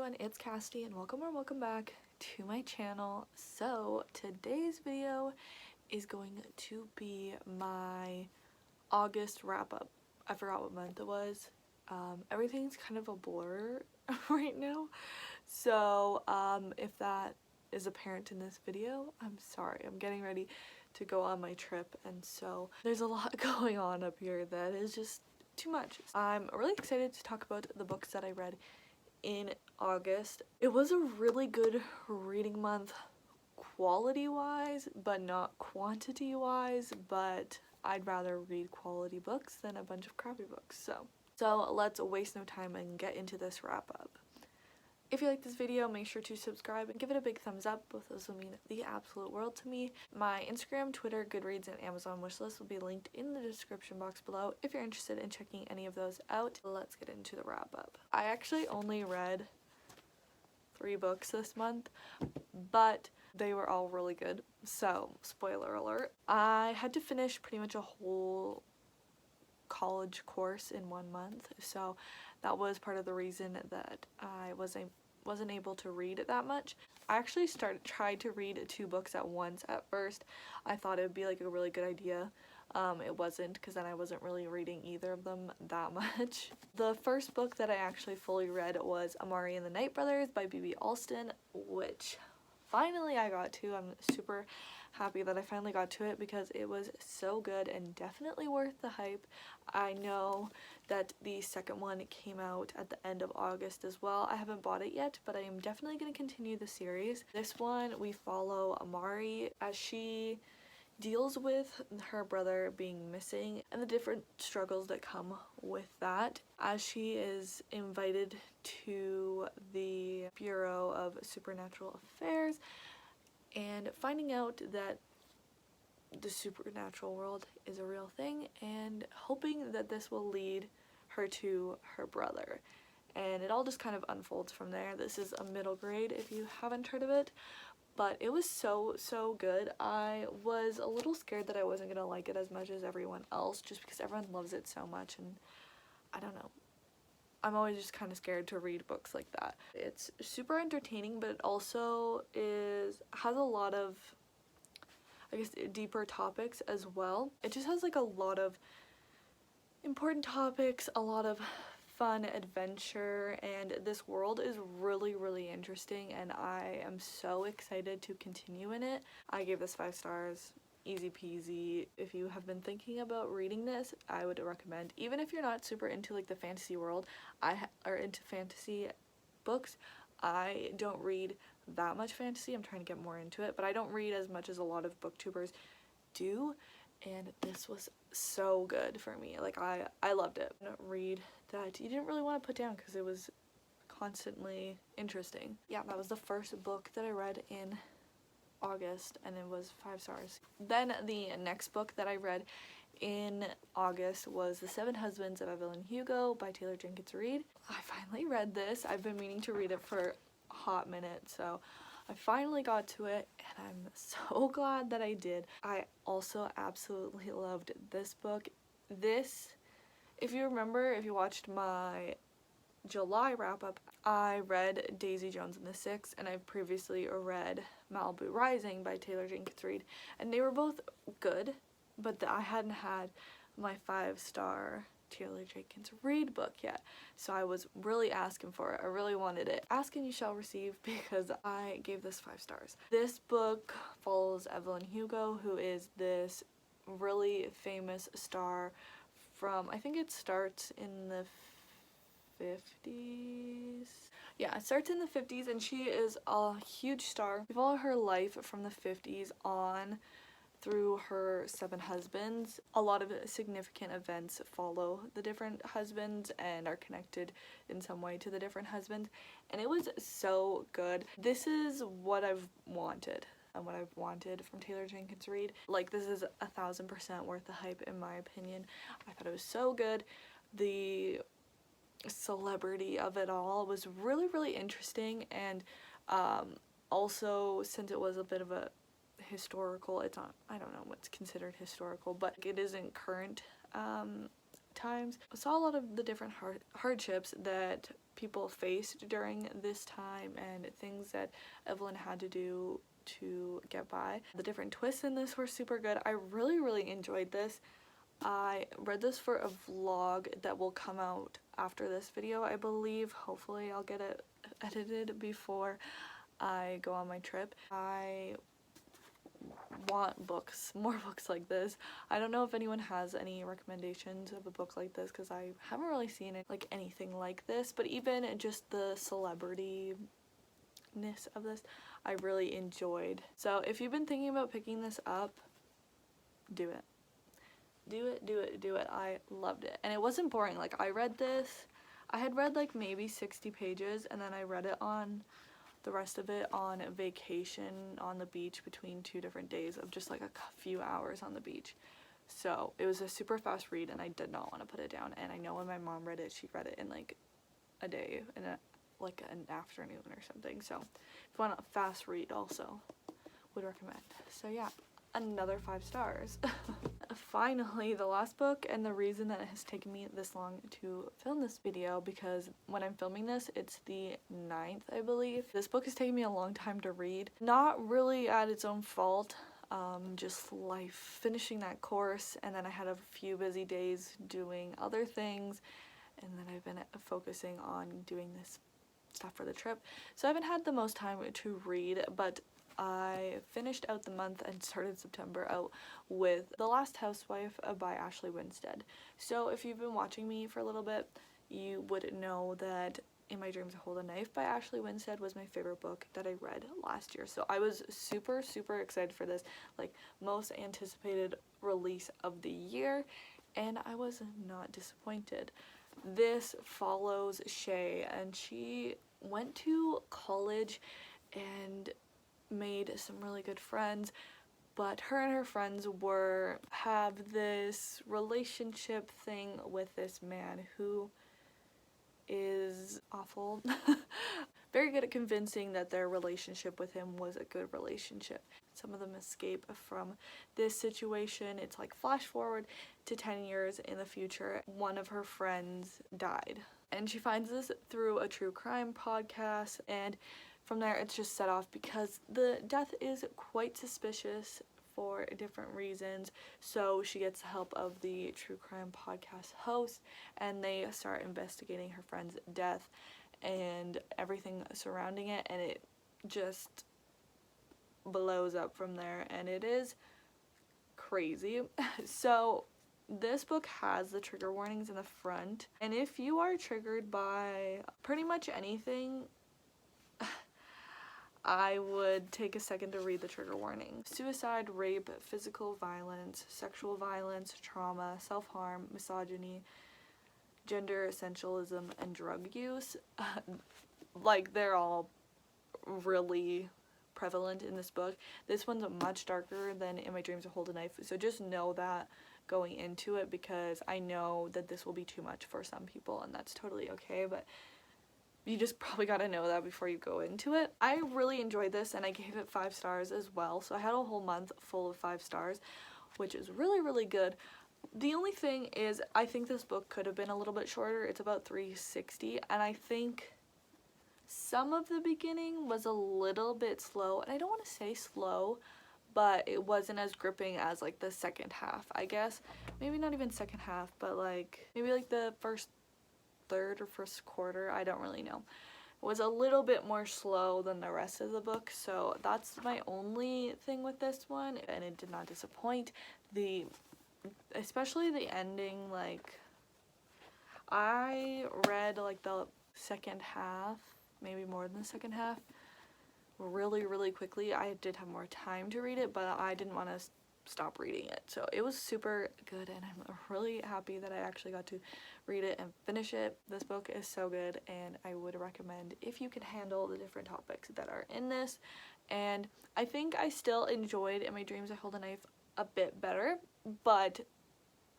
everyone, it's Cassidy and welcome or welcome back to my channel. So today's video is going to be my August wrap up. I forgot what month it was. Everything's kind of a blur right now. So if that is apparent in this video, I'm sorry. I'm getting ready to go on my trip and so there's a lot going on up here that is just too much. I'm really excited to talk about the books that I read in August. It was a really good reading month quality wise, but not quantity wise, but I'd rather read quality books than a bunch of crappy books. So let's waste no time and get into this wrap up. If you like this video, make sure to subscribe and give it a big thumbs up. Both those will mean the absolute world to me. My Instagram, Twitter, Goodreads, and Amazon wishlist will be linked in the description box below if you're interested in checking any of those out. Let's get into the wrap up. I actually only read 3 books this month, but they were all really good. So, spoiler alert. I had to finish pretty much a whole college course in 1 month, so that was part of the reason that I wasn't able to read that much. I actually tried to read 2 books at once at first. I thought it would be like a really good idea. It wasn't, because then I wasn't really reading either of them that much. The first book that I actually fully read was Amari and the Night Brothers by B.B. Alston, which finally I got to. I'm super happy that I finally got to it because it was so good and definitely worth the hype. I know that the second one came out at the end of August as well. I haven't bought it yet, but I am definitely going to continue the series. This one we follow Amari as she deals with her brother being missing and the different struggles that come with that, as she is invited to the Bureau of Supernatural Affairs and finding out that the supernatural world is a real thing and hoping that this will lead her to her brother. And it all just kind of unfolds from there. This is a middle grade if you haven't heard of it, but it was so good. I was a little scared that I wasn't gonna like it as much as everyone else just because everyone loves it so much, and I don't know. I'm always just kind of scared to read books like that. It's super entertaining, but it also has a lot of, I guess, deeper topics as well. It just has like a lot of important topics, a lot of fun adventure, and this world is really interesting and I am so excited to continue in it. I gave this 5 stars. Easy peasy. If you have been thinking about reading this, I would recommend. Even if you're not super into like the fantasy world, or into fantasy books, I don't read that much fantasy. I'm trying to get more into it, but I don't read as much as a lot of booktubers do, and this was so good for me. Like I loved it. Read that you didn't really want to put down because it was constantly interesting. Yeah, that was the first book that I read in August and it was 5 stars. Then the next book that I read in August was The 7 Husbands of Evelyn Hugo by Taylor Jenkins Reid. I finally read this. I've been meaning to read it for a hot minute, so I finally got to it and I'm so glad that I did. I also absolutely loved this book. This, if you remember, if you watched my July wrap-up, I read Daisy Jones and the Six, and I've previously read Malibu Rising by Taylor Jenkins Reid, and they were both good, but I hadn't had my 5-star Taylor Jenkins Reid book yet, so I was really asking for it. I really wanted it. Ask and you shall receive, because I gave this 5 stars. This book follows Evelyn Hugo, who is this really famous star from, I think it starts in the 50s. Yeah, it starts in the 50s and she is a huge star. We follow her life from the 50s on through her 7 husbands. A lot of significant events follow the different husbands and are connected in some way to the different husbands, and it was so good. This is what I've wanted and what I've wanted from Taylor Jenkins Reid. Like, this is 1000% worth the hype in my opinion. I thought it was so good. The celebrity of it all was really interesting, and also, since it was a bit of a historical, it's not, I don't know what's considered historical, but it isn't current times. I saw a lot of the different hardships that people faced during this time and things that Evelyn had to do to get by. The different twists in this were super good. I really enjoyed this. I read this for a vlog that will come out after this video, I believe. Hopefully I'll get it edited before I go on my trip. I want books, more books like this. I don't know if anyone has any recommendations of a book like this, because I haven't really seen it like anything like this, but even just the celebrity-ness of this I really enjoyed. So if you've been thinking about picking this up, do it. Do it. I loved it. And it wasn't boring. Like, I read this, I had read like maybe 60 pages, and then I read it on the rest of it on vacation on the beach between 2 different days of just like a few hours on the beach. So it was a super fast read, and I did not want to put it down. And I know when my mom read it, she read it in like a day, in like an afternoon or something. So if you want a fast read, also would recommend. So yeah, another 5 stars. Finally, the last book, and the reason that it has taken me this long to film this video, because when I'm filming this, it's the 9th, I believe. This book has taken me a long time to read. Not really at its own fault, just life, finishing that course, and then I had a few busy days doing other things, and then I've been focusing on doing this stuff for the trip. So I haven't had the most time to read, but I finished out the month and started September out with The Last Housewife by Ashley Winstead. So if you've been watching me for a little bit, you would know that In My Dreams I Hold a Knife by Ashley Winstead was my favorite book that I read last year. So I was super excited for this, like most anticipated release of the year, and I was not disappointed. This follows Shay, and she went to college and made some really good friends, but her and her friends have this relationship thing with this man who is awful. Very good at convincing that their relationship with him was a good relationship. Some of them escape from this situation. It's like flash forward to 10 years in the future. One of her friends died, and she finds this through a true crime podcast, and from there it's just set off because the death is quite suspicious for different reasons. So she gets the help of the true crime podcast host, and they start investigating her friend's death and everything surrounding it, and it just blows up from there, and it is crazy. So this book has the trigger warnings in the front, and if you are triggered by pretty much anything, I would take a second to read the trigger warning. Suicide, rape, physical violence, sexual violence, trauma, self-harm, misogyny, gender essentialism, and drug use. Like, they're all really prevalent in this book. This one's much darker than In My Dreams I Hold a Knife, so just know that going into it, because I know that this will be too much for some people, and that's totally okay, but you just probably gotta know that before you go into it. I really enjoyed this, and I gave it 5 stars as well, so I had a whole month full of 5 stars, which is really good. The only thing is, I think this book could have been a little bit shorter. It's about 360, and I think some of the beginning was a little bit slow, and I don't want to say slow, but it wasn't as gripping as like the second half, I guess. Maybe not even second half, but like maybe like the first third or first quarter, I don't really know. It was a little bit more slow than the rest of the book, so that's my only thing with this one, and it did not disappoint. Especially the ending, like, I read like the second half, maybe more than the second half, really quickly. I did have more time to read it, but I didn't want to stop reading it, so it was super good, and I'm really happy that I actually got to read it and finish it. This book is so good, and I would recommend if you can handle the different topics that are in this. And I think I still enjoyed In My Dreams I Hold a Knife a bit better, but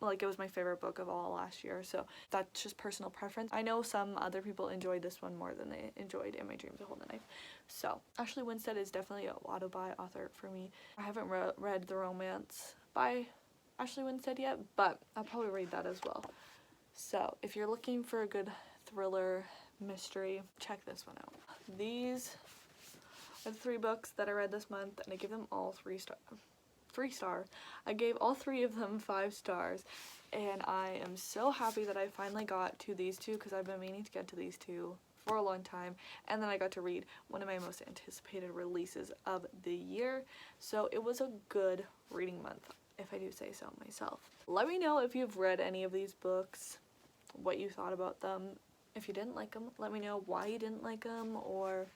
like, it was my favorite book of all last year, so that's just personal preference. I know some other people enjoyed this one more than they enjoyed In My Dreams I Hold a Knife. So Ashley Winstead is definitely an auto-buy author for me. I haven't read the romance by Ashley Winstead yet, but I'll probably read that as well. So if you're looking for a good thriller mystery. Check this one out. These are the 3 books that I read this month, and I give them all 3 star. I gave all 3 of them 5 stars, and I am so happy that I finally got to these 2 because I've been meaning to get to these 2 for a long time, and then I got to read one of my most anticipated releases of the year, so it was a good reading month, if I do say so myself. Let me know if you've read any of these books, what you thought about them. If you didn't like them, let me know why you didn't like them or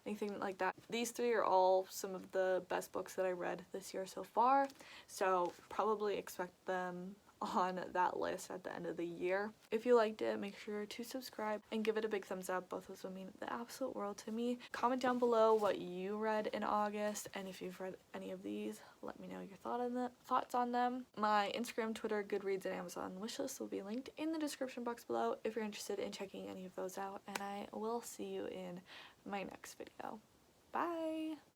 anything like that. These 3 are all some of the best books that I read this year so far, so probably expect them on that list at the end of the year. If you liked it, make sure to subscribe and give it a big thumbs up. Both of those would mean the absolute world to me. Comment down below what you read in August, and if you've read any of these, let me know your thoughts on them. My Instagram, Twitter, Goodreads, and Amazon wishlist will be linked in the description box below if you're interested in checking any of those out, and I will see you in my next video. Bye!